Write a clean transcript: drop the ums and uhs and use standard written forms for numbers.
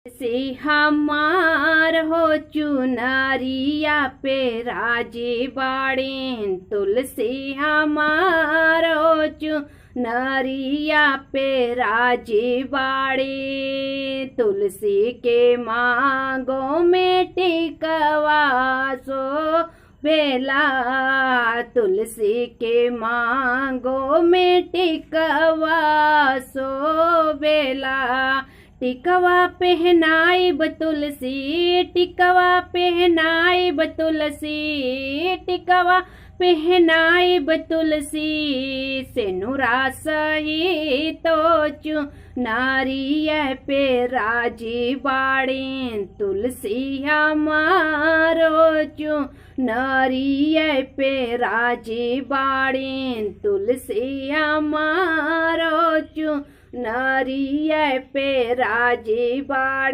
से हमार हो चुनरिया पे राजी बाड़े, तुलसी हमार हो चुनरिया पे राजी बाड़े। तुलसी के मांगों में टिकवा सो बेला, तुलसी के मांगों में टिकवा सो बेला। टिकवा पहनाइब तुलसी, टिकवा पहनाइब तुलसी, टिकवा पहनाइब तुलसी। सेनुरा सही तो चुनरिया पे राजी बाड़े, तुलसी हमारो चुनरिया पे राजी बाड़े। तुलसी हमारो चुनरिया पे राजी बाड़े।